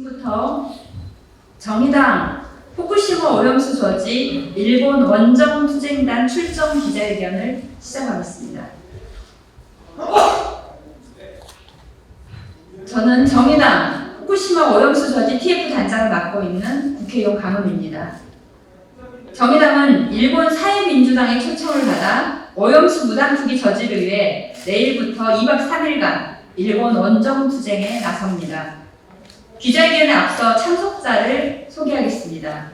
지금부터 정의당 후쿠시마 오염수 저지 일본 원정투쟁단 출정 기자회견을 시작하겠습니다. 저는 정의당 후쿠시마 오염수 저지 TF 단장을 맡고 있는 국회의원 강은미입니다. 정의당은 일본 사회민주당의 초청을 받아 오염수 무단 투기 저지를 위해 내일부터 2박 3일간 일본 원정투쟁에 나섭니다. 기자회견에 앞서 참석자를 소개하겠습니다.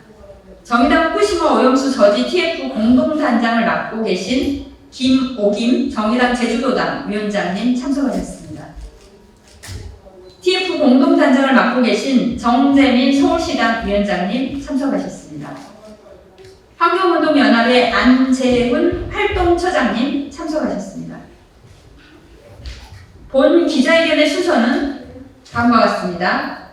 정의당 후쿠시마 오염수 저지 TF 공동단장을 맡고 계신 김오김 정의당 제주도당 위원장님 참석하셨습니다. TF 공동단장을 맡고 계신 정재민 서울시당 위원장님 참석하셨습니다. 환경운동연합의 안재훈 활동처장님 참석하셨습니다. 본 기자회견의 순서는 다음과 같습니다.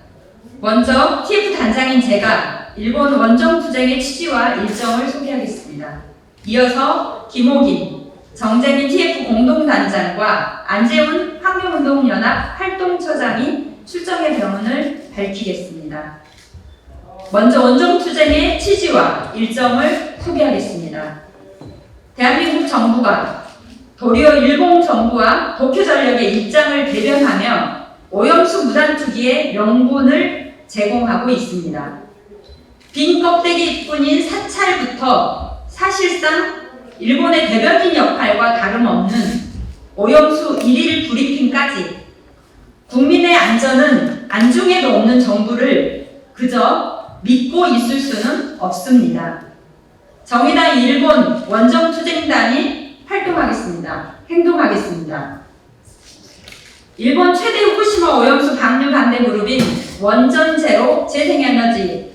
먼저 TF 단장인 제가 일본 원정투쟁의 취지와 일정을 소개하겠습니다. 이어서 김오긴, 정재민 TF 공동단장과 안재훈 환경운동연합 활동처장이 출정의 병원을 밝히겠습니다. 먼저 원정투쟁의 취지와 일정을 소개하겠습니다. 대한민국 정부가 도리어 일본 정부와 도쿄전력의 입장을 대변하며 오염수 무단 투기의 명분을 제공하고 있습니다. 빈 껍데기뿐인 사찰부터 사실상 일본의 대변인 역할과 다름없는 오염수 일일 브리핑까지 국민의 안전은 안중에도 없는 정부를 그저 믿고 있을 수는 없습니다. 정의당 일본 원정투쟁단이 활동하겠습니다. 행동하겠습니다. 일본 최대 후쿠시마 오염수 방류 반대 그룹인 원전제로 재생에너지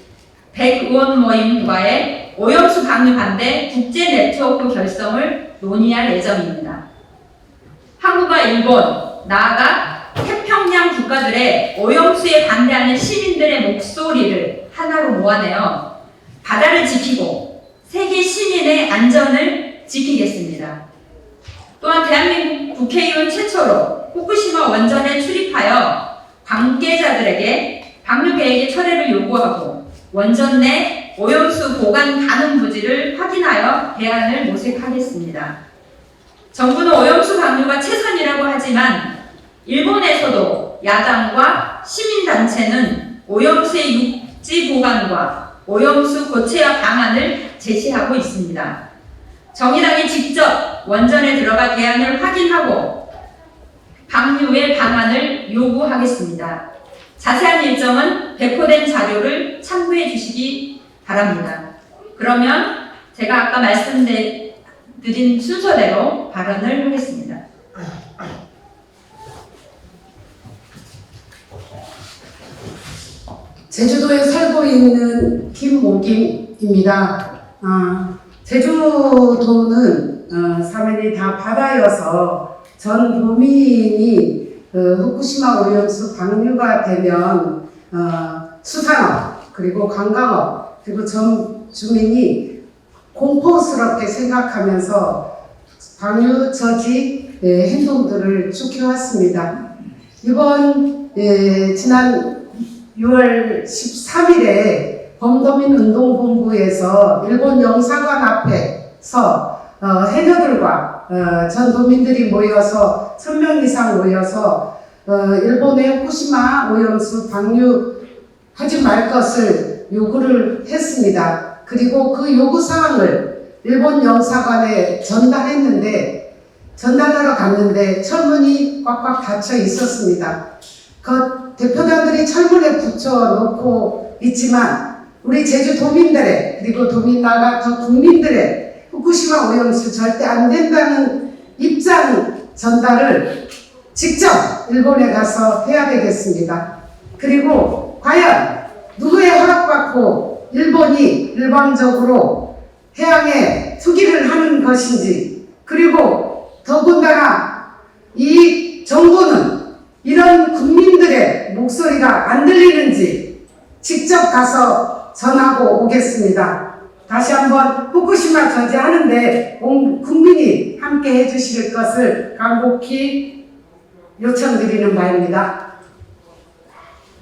100의원 모임과의 오염수 방류 반대 국제 네트워크 결성을 논의할 예정입니다. 한국과 일본, 나아가 태평양 국가들의 오염수에 반대하는 시민들의 목소리를 하나로 모아내어 바다를 지키고 세계 시민의 안전을 지키겠습니다. 또한 대한민국 국회의원 최초로 후쿠시마 원전에 출입하여 관계자들에게 방류 계획의 철회를 요구하고 원전 내 오염수 보관 가능 부지를 확인하여 대안을 모색하겠습니다. 정부는 오염수 방류가 최선이라고 하지만 일본에서도 야당과 시민단체는 오염수의 육지 보관과 오염수 고체화 방안을 제시하고 있습니다. 정의당이 직접 원전에 들어가 대안을 확인하고 방류의 방안을 요구하겠습니다. 자세한 일정은 배포된 자료를 참고해 주시기 바랍니다. 그러면 제가 아까 말씀드린 순서대로 발언을 하겠습니다. 제주도에 살고 있는 김오김입니다. 제주도는 사면이 다 바다여서 전 도민이 후쿠시마 오염수 방류가 되면 수산업 그리고 관광업 그리고 전 주민이 공포스럽게 생각하면서 방류 저지 행동들을 쭉 해왔습니다. 이번 지난 6월 13일에 범도민운동본부에서 일본 영사관 앞에서 해녀들과 전 도민들이 모여서 1000명 이상 모여서 일본의 후쿠시마 오염수 방류하지 말 것을 요구를 했습니다. 그리고 그 요구사항을 일본 영사관에 전달하러 갔는데 철문이 꽉꽉 닫혀 있었습니다. 그 대표단들이 철문에 붙여놓고 있지만 우리 제주 도민들의 그리고 도민 나아가 저 국민들의 후쿠시마 오염수 절대 안 된다는 입장 전달을 직접 일본에 가서 해야 되겠습니다. 그리고 과연 누구의 허락받고 일본이 일방적으로 해양에 투기를 하는 것인지 그리고 더군다나 이 정부는 이런 국민들의 목소리가 안 들리는지 직접 가서 전하고 오겠습니다. 다시 한번 후쿠시마 저지하는데 온 국민이 함께 해주실 것을 간곡히 요청드리는 바입니다.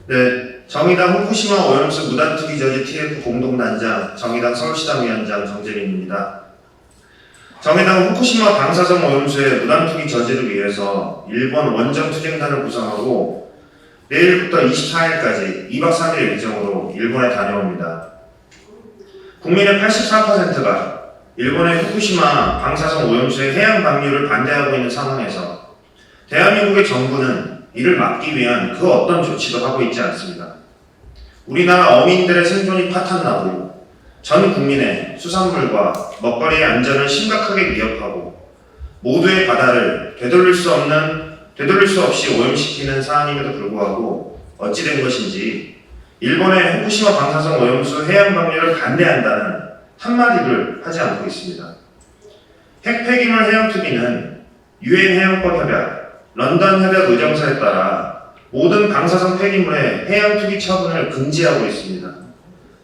네, 정의당 후쿠시마 오염수 무단투기 저지 TF 공동단장, 정의당 서울시당 위원장 정재민입니다. 정의당 후쿠시마 방사성 오염수의 무단투기 저지를 위해서 일본 원정 투쟁단을 구성하고 내일부터 24일까지 2박 3일 일정으로 일본에 다녀옵니다. 국민의 84%가 일본의 후쿠시마 방사성 오염수의 해양 방류를 반대하고 있는 상황에서 대한민국의 정부는 이를 막기 위한 그 어떤 조치도 하고 있지 않습니다. 우리나라 어민들의 생존이 파탄나고 전 국민의 수산물과 먹거리의 안전을 심각하게 위협하고 모두의 바다를 되돌릴 수 없이 오염시키는 사안임에도 불구하고 어찌된 것인지 일본의 후쿠시마 방사성 오염수 해양 방류를 반대한다는 한마디를 하지 않고 있습니다. 핵폐기물 해양 투기는 유엔 해양법 협약, 런던 협약 의정서에 따라 모든 방사성 폐기물의 해양 투기 처분을 금지하고 있습니다.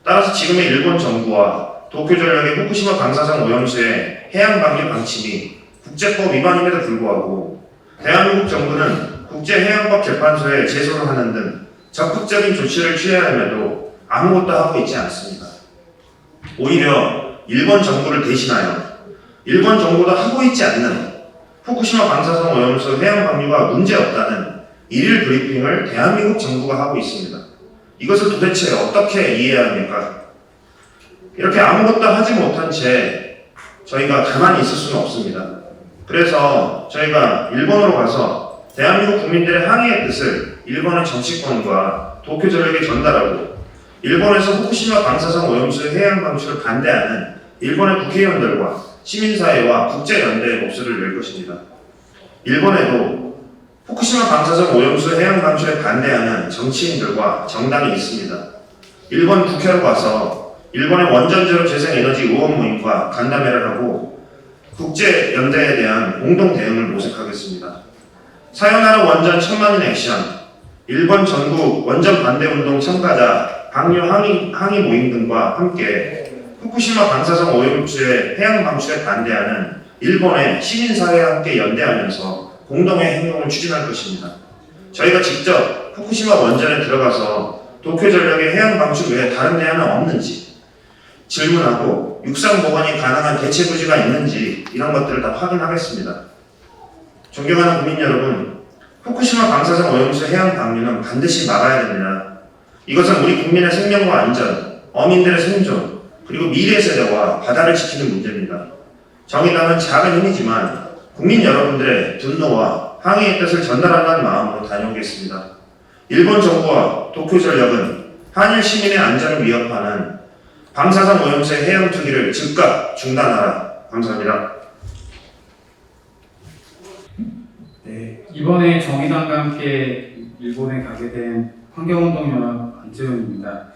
따라서 지금의 일본 정부와 도쿄전력의 후쿠시마 방사성 오염수의 해양 방류 방침이 국제법 위반임에도 불구하고 대한민국 정부는 국제해양법 재판소에 제소를 하는 등 적극적인 조치를 취해야 함에도 아무것도 하고 있지 않습니다. 오히려 일본 정부를 대신하여 일본 정부도 하고 있지 않는 후쿠시마 방사성 오염수 해양 방류가 문제없다는 일일 브리핑을 대한민국 정부가 하고 있습니다. 이것을 도대체 어떻게 이해해야 합니까? 이렇게 아무것도 하지 못한 채 저희가 가만히 있을 수는 없습니다. 그래서 저희가 일본으로 가서 대한민국 국민들의 항의의 뜻을 일본의 정치권과 도쿄전력에 전달하고 일본에서 후쿠시마 방사성 오염수 해양 방출을 반대하는 일본의 국회의원들과 시민사회와 국제연대의 목소리를 낼 것입니다. 일본에도 후쿠시마 방사성 오염수 해양 방출에 반대하는 정치인들과 정당이 있습니다. 일본 국회로 가서 일본의 원전제로 재생에너지 의원 모임과 간담회를 하고 국제연대에 대한 공동 대응을 모색하겠습니다. 사요나라 원전 1000만인 액션, 일본 전국 원전 반대운동 참가자 방류 항의 모임 등과 함께 후쿠시마 방사성 오염수의 해양 방출에 반대하는 일본의 시민사회와 함께 연대하면서 공동의 행동을 추진할 것입니다. 저희가 직접 후쿠시마 원전에 들어가서 도쿄전력의 해양 방출 외에 다른 대안은 없는지 질문하고 육상 보관이 가능한 대체 부지가 있는지 이런 것들을 다 확인하겠습니다. 존경하는 국민 여러분, 후쿠시마 방사성 오염수 해양 방류는 반드시 막아야 됩니다. 이것은 우리 국민의 생명과 안전, 어민들의 생존, 그리고 미래 세대와 바다를 지키는 문제입니다. 정의당은 작은 힘이지만 국민 여러분들의 분노와 항의의 뜻을 전달한다는 마음으로 다녀오겠습니다. 일본 정부와 도쿄전력은 한일 시민의 안전을 위협하는 방사성 오염수의 해양 투기를 즉각 중단하라. 감사합니다. 네, 이번에 정의당과 함께 일본에 가게 된 환경운동연합 안재훈입니다.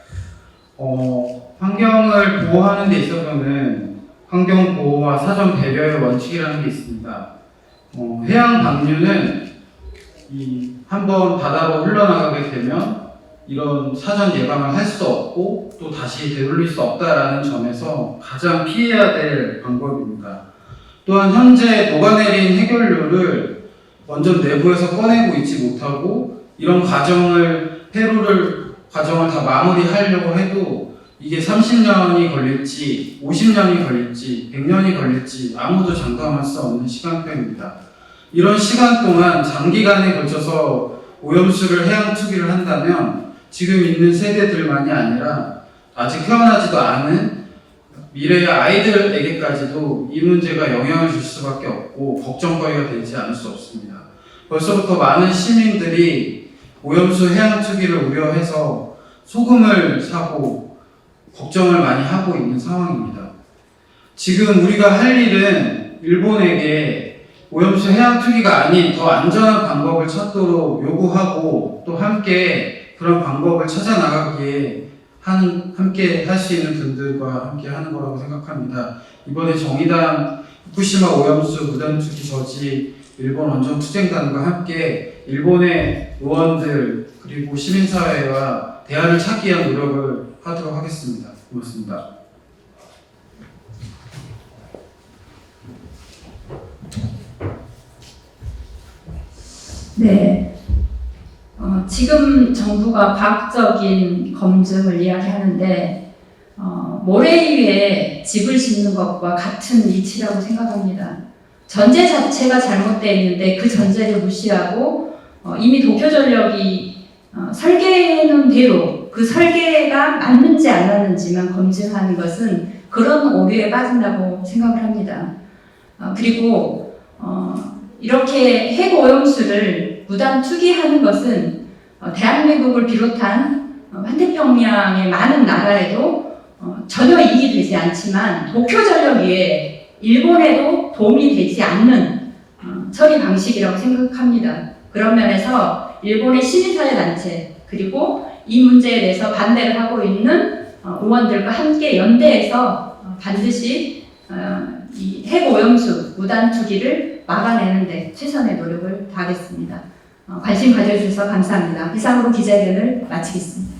환경을 보호하는 데 있어서는 환경 보호와 사전 배려의 원칙이라는 게 있습니다. 해양 방류는 한번 바다로 흘러나가게 되면 이런 사전 예방을 할 수 없고 또 다시 되돌릴 수 없다라는 점에서 가장 피해야 될 방법입니다. 또한 현재 녹아내린 해결료를 원전 내부에서 꺼내고 있지 못하고 이런 과정을 다 마무리하려고 해도 이게 30년이 걸릴지 50년이 걸릴지 100년이 걸릴지 아무도 장담할 수 없는 시간표입니다. 이런 시간 동안 장기간에 걸쳐서 오염수를 해양 투기를 한다면 지금 있는 세대들만이 아니라 아직 태어나지도 않은 미래의 아이들에게까지도 이 문제가 영향을 줄 수밖에 없고 걱정거리가 되지 않을 수 없습니다. 벌써부터 많은 시민들이 오염수 해양 투기를 우려해서 소금을 사고 걱정을 많이 하고 있는 상황입니다. 지금 우리가 할 일은 일본에게 오염수 해양 투기가 아닌 더 안전한 방법을 찾도록 요구하고 또 함께 그런 방법을 찾아 나가기에 함께 할 수 있는 분들과 함께 하는 거라고 생각합니다. 이번에 정의당 후쿠시마 오염수 무단투기 저지 일본 원전 투쟁단과 함께 일본의 의원들 그리고 시민사회와 대안을 찾기 위한 노력을 하도록 하겠습니다. 고맙습니다. 네. 지금 정부가 과학적인 검증을 이야기하는데 모래 위에 집을 짓는 것과 같은 이치라고 생각합니다. 전제 자체가 잘못되어 있는데 그 전제를 무시하고 이미 도쿄전력이 설계해놓은 대로 그 설계가 맞는지 안 맞는지만 검증하는 것은 그런 오류에 빠진다고 생각을 합니다. 그리고 이렇게 핵 오염수를 무단 투기하는 것은 대한민국을 비롯한 환태평양의 많은 나라에도 전혀 이익이 되지 않지만 도쿄전력 외에 일본에도 도움이 되지 않는 처리 방식이라고 생각합니다. 그런 면에서 일본의 시민사회단체 그리고 이 문제에 대해서 반대를 하고 있는 의원들과 함께 연대해서 반드시 이 핵오염수 무단 투기를 막아내는데 최선의 노력을 다하겠습니다. 관심 가져주셔서 감사합니다. 이상으로 기자회견을 마치겠습니다.